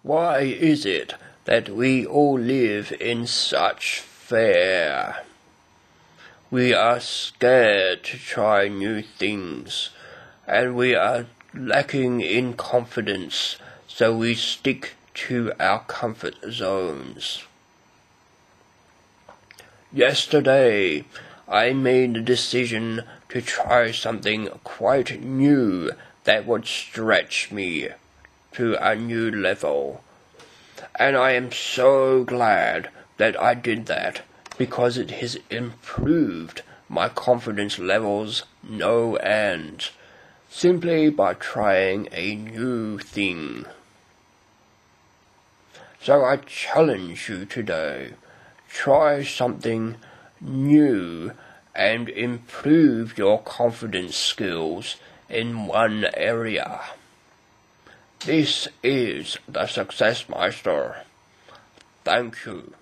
Why is it that we all live in such fear? We are scared to try new things, and we are lacking in confidence, so we stick to our comfort zones. Yesterday, I made the decision to try something quite new that would stretch me to a new level. And I am so glad that I did that, because it has improved my confidence levels no end, simply by trying a new thing. So I challenge you today, try something new and improve your confidence skills in one area. This is the Success Meister. Thank you.